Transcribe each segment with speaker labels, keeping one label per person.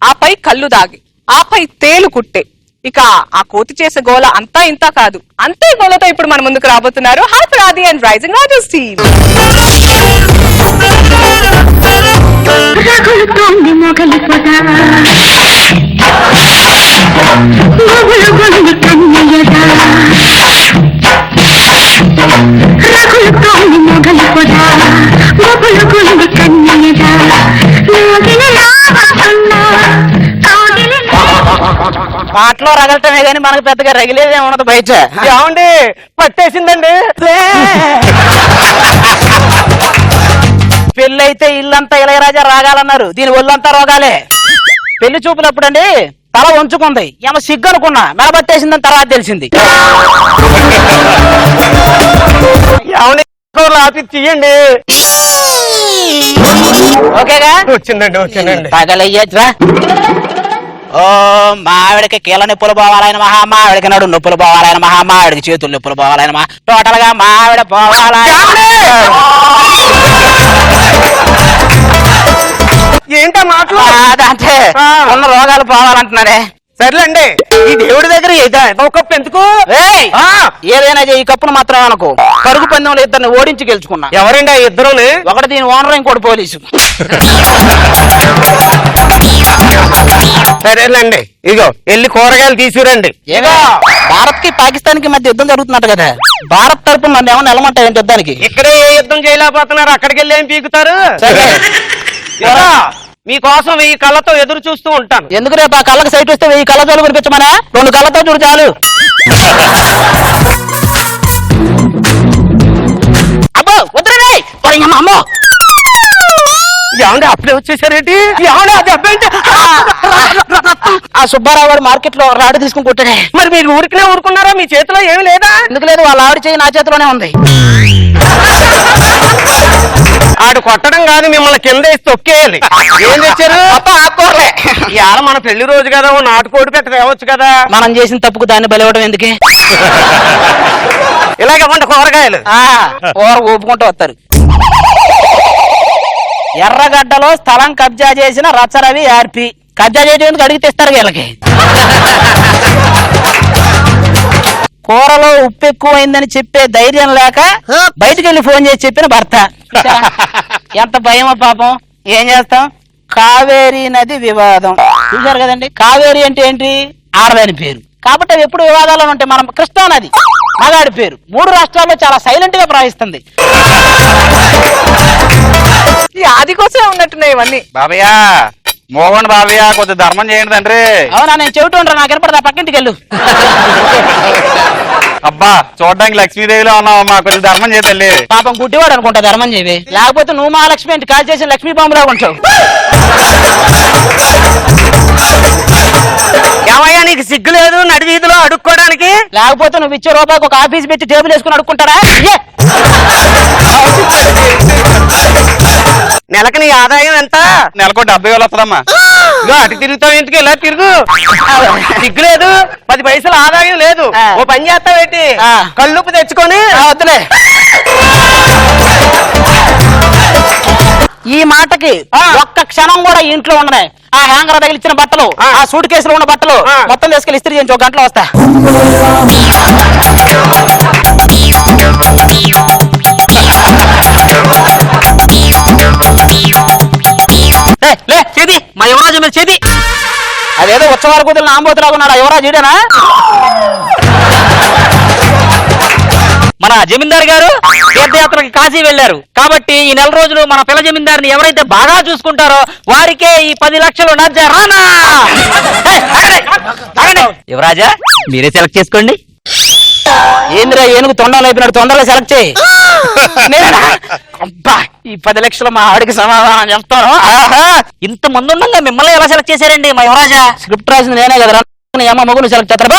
Speaker 1: ఆపై కళ్ళు దాగి, ఆపై తేలు కుట్టే. ఇక ఆ కోతి చేసే గోల అంతా ఇంత కాదు. అంతే గోలతో ఇప్పుడు మన ముందుకు రాబోతున్నారు హైపర్ ఆది అండ్ రైజింగ్ రాజర్స్ టీమ్.
Speaker 2: పాటలో రగలటమే గానీ మనకు పెద్దగా రగిలేదే ఉండదు బయట.
Speaker 3: ఏమండి పట్టేసిందండి.
Speaker 2: పెళ్ళైతే ఇల్లంతా ఇళయరాజా రాగాలన్నారు, దీని ఒళ్ళంతా రోగాలే. పెళ్లి చూపులప్పుడు అండి తల వంచుకుంది, ఏమో సిగ్గు అనుకున్నా, మెడబట్టేసిందని తర్వాత తెలిసింది.
Speaker 3: ఆపి తీయండి.
Speaker 2: ఓకేగా
Speaker 3: వచ్చిందండి
Speaker 2: తగలయ్యరా. ఓ మావిడికి కీళ్ళ నొప్పులు పోవాలని మహా, మావిడికి నడు నొప్పులు పోవాలని మహా, మావిడికి చేతులు నొప్పులు పోవాలని మహా, టోటల్ గా మావిడ పోవాలని.
Speaker 3: ఏంటా మాటలు?
Speaker 2: అదంటే ఉన్న రోగాలు పోవాలంటున్నాడే.
Speaker 3: సర్లేండి, ఈ దేవుడి దగ్గర ఒక కప్పు ఎందుకు?
Speaker 2: ఏదైనా ఈ కప్పును మాత్రం అనుకో. కరుగు పందెంలో ఇద్దరిని ఓడించి గెలుచుకున్నా.
Speaker 3: ఎవరండి ఆ ఇద్దరు?
Speaker 2: ఒకటి దీని ఓనర్, ఇంకోటి పోలీసు.
Speaker 3: సరేనండి, ఇగో వెళ్ళి కూరగాయలు తీసుకురండి.
Speaker 2: ఏగా భారత్ కి పాకిస్తాన్ కి మధ్య యుద్ధం జరుగుతున్నట్టు కదా, భారత్ తరపున నన్ను ఏమన్నా నిలమంటాయి యుద్ధానికి?
Speaker 3: ఇక్కడే ఏ యుద్ధం చేయలేకపోతున్నారు, అక్కడికి వెళ్ళి ఏం పీకుతారు? మీకోసం 1000 కళ్ళతో ఎదురు చూస్తూ ఉంటాను.
Speaker 2: ఎందుకు రేపు ఆ కళ్ళకి సైట్ వస్తే 1000 కళ్ళతో కనిపించమనా? 2 కళ్ళతో చూడు చాలు. అబ్బో వద్దురే అమ్మో.
Speaker 3: ఏమండి అప్పుడే వచ్చేసారేంటి? ఏమండి అది అబ్బాయి
Speaker 2: ఆ సుబ్బారావు గారు మార్కెట్ లో రాడు తీసుకుని కొట్టాడే.
Speaker 3: మరి మీరు ఊరికినే ఊరుకున్నారా? మీ చేతిలో ఏమి లేదా?
Speaker 2: ఎందుకు లేదు, వాళ్ళ ఆవిడ చేయి నా చేతిలోనే ఉంది.
Speaker 3: ఆడు కొట్టడం కాదు, మిమ్మల్ని కింద వేసి తొక్కేయాలి. ఏం తెచ్చారు?
Speaker 2: ఆకుకూరలే.
Speaker 3: ఇవాళ మన పెళ్లి రోజు కదా, నాటుకోడి పెట్ట తేవచ్చు కదా.
Speaker 2: మనం చేసిన తప్పుకు దాన్ని బలివ్వడం ఎందుకే?
Speaker 3: ఇలాగ ఇవ్వండి కూరగాయలు.
Speaker 2: కూర ఊపుకుంటూ వస్తారు. ఎర్రగడ్డలో స్థలం కబ్జా చేసిన రచ్చరవి ఆర్పి. కబ్జా చేయడానికి అడిగితే ఇస్తారు వీళ్ళకి. కూరలో ఉప్పు ఎక్కువైందని చెప్పే ధైర్యం లేక బయటికి వెళ్ళి ఫోన్ చేసి చెప్పిన భర్త. ఎంత భయమో పాపం. ఏం చేస్తాం? కావేరీ నది వివాదం చూశారు కదండి. కావేరీ అంటే ఏంటి? ఆడదాని పేరు. కాబట్టి అవి ఎప్పుడు వివాదాలు ఉంటాయి. మనం కృష్ణా నది మగాడి పేరు. 3 రాష్ట్రాల్లో చాలా సైలెంట్ గా ప్రవహిస్తుంది.
Speaker 1: ఈ ఆది కోసమే ఉన్నట్టున్నాయి ఇవన్నీ.
Speaker 4: బాబయ్యా మోగండి బాబయ్య, కొద్దిగా ధర్మం చేయండి తండ్రి.
Speaker 2: అవునా, నేను చెబుతూ ఉంటాను, నాకు వినపడదా? పక్కింటికి వెళ్ళు.
Speaker 4: అబ్బా చూడడానికి లక్ష్మీదేవిలో ఉన్నావమ్మా, కొద్దిగా ధర్మం చేయతల్లి.
Speaker 2: పాపం గుడ్డివాడు అనుకుంటా ధర్మం చేవి. లేకపోతే నువ్వు మహాలక్ష్మి అంటే కాల్ చేసి లక్ష్మీ బాంబులా ఉంటావు.
Speaker 3: ఏమయ్యా నీకు సిగ్గు లేదు నడి వీధిలో అడుక్కోవడానికి?
Speaker 2: లేకపోతే నువ్వు ఇచ్చే రూపాయికి ఒక ఆఫీస్ పెట్టి టేబుల్ వేసుకుని అడుక్కుంటారా?
Speaker 3: నెలకు నీ ఆదాయం ఎంత?
Speaker 4: నెలకు 70,000 వస్తుందమ్మా.
Speaker 3: అటు తిరుగుతావు ఎందుకు? ఇలా తిరుగు. సిగ్గు లేదు, 10 పైసలు ఆదాయం లేదు. ఓ పని చేస్తావేంటి? కళ్ళుప్పు తెచ్చుకొని
Speaker 2: వద్దులే. ఈ మాటకి ఒక్క క్షణం కూడా ఇంట్లో ఉండనే. ఆ హ్యాంగర్ తగిలిచ్చిన బట్టలు, ఆ సూట్ కేసులో ఉన్న బట్టలు మొత్తం తీసుకెళ్లి ఇస్త్రీ చేయించి 1 గంటలో వస్తా. చేతి మా యువరాజు మీద చేతి. అదేదో ఉత్సవాల కూతురు నాంబోతులాగా ఉన్నాడు ఆ యువరాజు. ఈడేనా? మన జమీందారు గారు తీర్థయాత్రకి కాశీ వెళ్లారు కాబట్టి ఈ 4 రోజులు మన పిల్ల జమీందారిని ఎవరైతే బాగా చూసుకుంటారో వారికే ఈ 10 లక్షలు నజరానా. యువరాజా మీరే సెలెక్ట్ చేసుకోండి. ఏంద్రా ఏనుగు తొండలు అయిపోయినాడు, తొందరగా సెలెక్ట్ చేయి. అబ్బా ఈ 10 లక్షలు మా ఆవిడికి సమాధానం చెప్తాను. ఇంత మంది ఉండగా మిమ్మల్ని ఎలా సెలెక్ట్ చేశారండి మా యువరాజా? స్క్రిప్ట్ రాసింది నేనే కదా, అమ్మ మగుని సెలెక్ట్ చేస్తాను.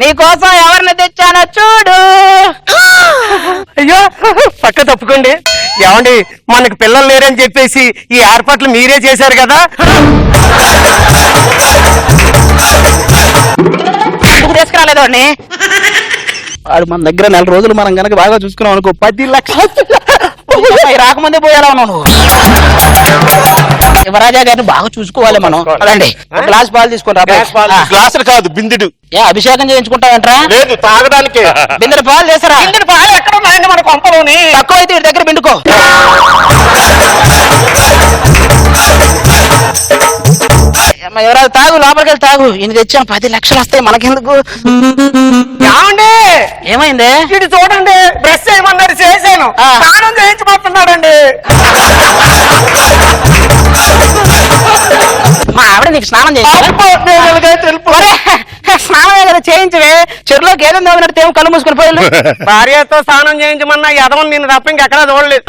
Speaker 2: నీకోసం ఎవరిని తెచ్చానో చూడు.
Speaker 3: అయ్యో పక్క తప్పుకోండి. ఏమండి మనకు పిల్లలు లేరని చెప్పేసి ఈ ఏర్పాట్లు మీరే చేశారు కదా.
Speaker 2: తీసుకురాలేదు వాడిని. వాడు మన దగ్గర 4 రోజులు మనం గనక బాగా చూసుకున్నాం అనుకో 10 లక్షలు రాకముందే పోయారా నువ్వు. యువరాజా గారిని బాగా చూసుకోవాలి మనం. అదండి గ్లాస్ పాలు తీసుకుంటా.
Speaker 5: గ్లాస్ కాదు బిందెడు.
Speaker 2: ఏ అభిషేకం చేయించుకుంటావంటరా?
Speaker 5: లేదు తాగడానికి.
Speaker 2: బిందెడు పాలు చేసారా?
Speaker 3: ఇందులో పాలు ఎక్కడ ఉన్నాయండి మన కొంపలోని?
Speaker 2: తక్కువ అయితే వీడి దగ్గర పిండుకో. ఎవరాలు తాగు, లోపలికి వెళ్ళి తాగు. ఈయన తెచ్చాను 10 లక్షలు వస్తాయి మనకెందుకు.
Speaker 3: ఏమండి
Speaker 2: ఏమైంది?
Speaker 3: ఇటు చూడండి, బ్రష్ చేయమన్నారు చేశాను, స్నానం చేయించబోతున్నాడండి.
Speaker 2: మా ఆవిడ నీకు స్నానం చేయాలి. స్నానం ఏదైనా చేయించవే. చెరువులోకి ఏదో తోగినట్టు తేము కళ్ళు మూసుకుని పోయి.
Speaker 3: భార్యతో స్నానం చేయించమన్నా ఎదవని నిన్ను తప్ప ఇంకెక్కడా చూడలేదు.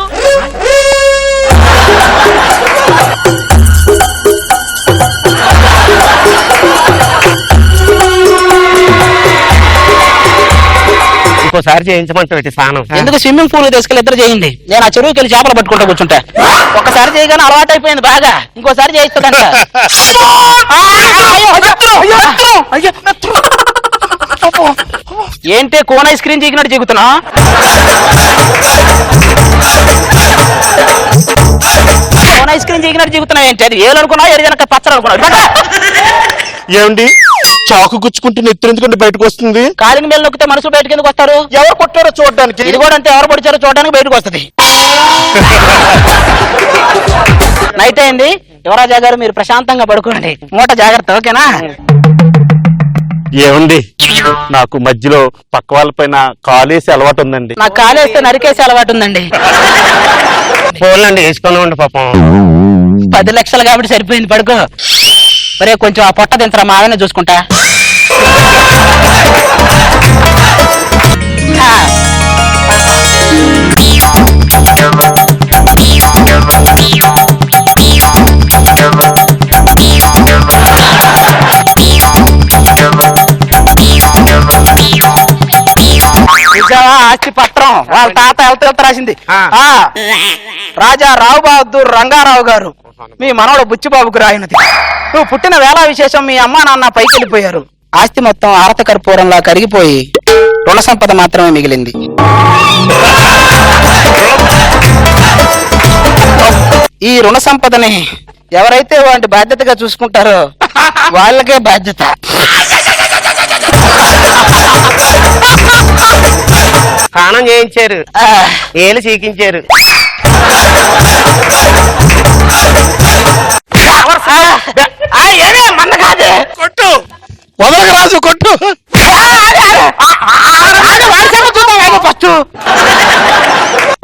Speaker 3: ఇంకోసారి చేయించమంటే స్నానం
Speaker 2: ఎందుకు? స్విమ్మింగ్ పూల్ తీసుకెళ్ళి ఇద్దరు చేయండి. నేను ఆ చెరువుకి వెళ్ళి చేపలు పట్టుకుంటా కూర్చుంటా. ఒక్కసారి చేయగానే అలవాటు అయిపోయింది బాగా. ఇంకోసారి చేయిస్తుందంట. ఏంటి కోన్ ఐస్ క్రీమ్ చీకినట్టు చీకుతున్నా? కోన్ ఐస్ క్రీమ్ చీకినట్టు చీకుతున్నా ఏంటి? అది ఏలనుకున్నా ఎడిజనక పచ్చలు అనుకున్నా.
Speaker 5: ఏమండి చాకు గుచ్చుకుంటే నెత్తిరెందుకంటే బయటకు వస్తుంది?
Speaker 2: కాలింగ్ మేలు నొక్కితే మనుషులు బయటకు ఎందుకు వస్తారు?
Speaker 5: ఎవరు కొట్టారో చూడడానికి.
Speaker 2: ఇది కూడా అంతే, ఎవరు పొడిచారో చూడడానికి బయటకు వస్తుంది. నైట్ అయింది. యువరాజా గారు మీరు ప్రశాంతంగా పడుకోండి. మూట జాగ్రత్త, ఓకేనా?
Speaker 5: ఏమండి నాకు మధ్యలో పక్క వాళ్ళ పైన కాలేసి అలవాటు ఉందండి.
Speaker 2: నాకు కాలేస్తే నరికేసే అలవాటు ఉందండి.
Speaker 3: ఫోన్లండి వేసుకొని ఉండి పాపం.
Speaker 2: 10 లక్షలు కాబట్టి సరిపోయింది, పడుకో. మరే కొంచెం ఆ పొట్ట దించరా, మా ఆయన చూసుకుంటా. ఆస్తి పత్రం వాళ్ళ తాత వెళ్త రాసింది. రాజా రావు బహదూర్ రంగారావు గారు మీ మనవడు బుచ్చిబాబుకు రాయినది. నువ్వు పుట్టిన వేళ విశేషం మీ అమ్మా నాన్న పైకి వెళ్ళిపోయారు. ఆస్తి మొత్తం ఆరత కర్పూరంలా కరిగిపోయి రుణ సంపద మాత్రమే మిగిలింది. ఈ రుణ సంపదని ఎవరైతే వాటి బాధ్యతగా చూసుకుంటారో వాళ్ళకే బాధ్యత.
Speaker 3: స్నానం చేయించారు, ఏలు చీకించారు.
Speaker 2: మన కాదు,
Speaker 5: కొట్టు వదలక రాజు కొట్టు.
Speaker 2: ఫస్ట్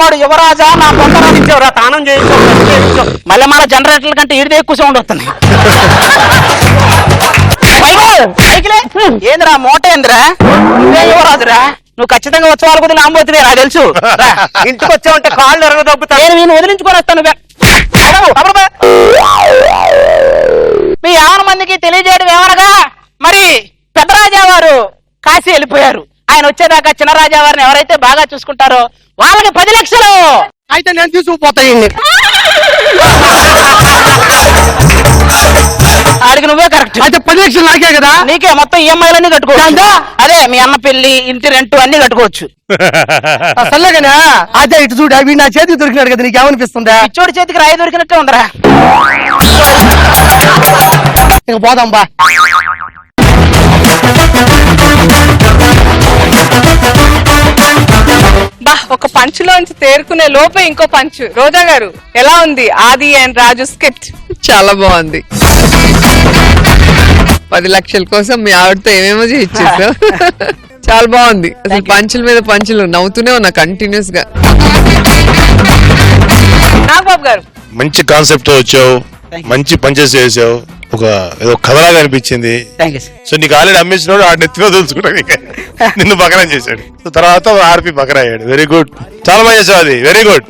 Speaker 2: వాడు యువరాజా నా పొందరాని ఇచ్చేవరా స్నానం చేయించు. మళ్ళీ మన జనరేటర్ల కంటే ఈడిదే ఎక్కువ సౌండ్ వస్తుంది. ఏందిరా మూట ఏందిరా? నువ్వే యువరాజురా. నువ్వు ఖచ్చితంగా ఉత్సవాల కొద్ది నామోతులే నాకు తెలుసు.
Speaker 3: ఇంటికి వచ్చావంటే కాళ్ళు ఎరగదొబ్బుతా.
Speaker 2: నేను వదిలించుకొని వస్తాను. మీ 50 మందికి తెలియజేయడం ఏమనగా, మరి పెద్దరాజా వారు కాశీ వెళ్ళిపోయారు. ఆయన వచ్చేదాకా చిన్న రాజా వారిని ఎవరైతే బాగా చూసుకుంటారో వాళ్ళకి 10 లక్షలు.
Speaker 3: అయితే నేను తీసుకుపోతాయండి.
Speaker 2: ఆడికి నువ్వే కరెక్ట్.
Speaker 3: అయితే 10 లక్షలు నాకే కదా?
Speaker 2: నీకే మొత్తం ఈఎంఐలన్నీ కట్టుకోవచ్చు. అదే మీ అన్న పెళ్లి, ఇంటి రెంట్ అన్ని కట్టుకోవచ్చు.
Speaker 3: సల్లగానే అదే ఇటు చూడు, అవి నా చేతికి దొరికినాడు కదా, నీకేమనిపిస్తుందా?
Speaker 2: పిచ్చోడి చేతికి రాయి దొరికినట్టే ఉందరా.
Speaker 3: ఇంక పోదాం బా.
Speaker 1: బా, ఒక పంచులోంచి తేరుకునే లోపే ఇంకో పంచు. రోజా గారు ఎలా ఉంది ఆది అండ్ రాజు స్కిట్?
Speaker 6: చాలా బాగుంది. 10 లక్షల కోసం మీ ఆవిడతో ఏమేమో చేయించేసా. చాలా బాగుంది అసలు. పంచుల మీద పంచులు నవ్వుతూనే ఉన్నా కంటిన్యూస్ గా.
Speaker 1: నాగబాబు గారు
Speaker 5: మంచి కాన్సెప్ట్ వచ్చావు, మంచి పనిచేసి చేసావు. ఒక ఏదో కథలాగా అనిపించింది. సో నీకు ఆల్రెడీ అమ్మేసినాడు, ఆడ నెత్తిలో తెలుసుకుంటాను నిన్ను బకరం చేశాడు. తర్వాత ఆర్పి బకరా అయ్యాడు. వెరీ గుడ్, చాలా బాగా చేసావు. అది వెరీ గుడ్.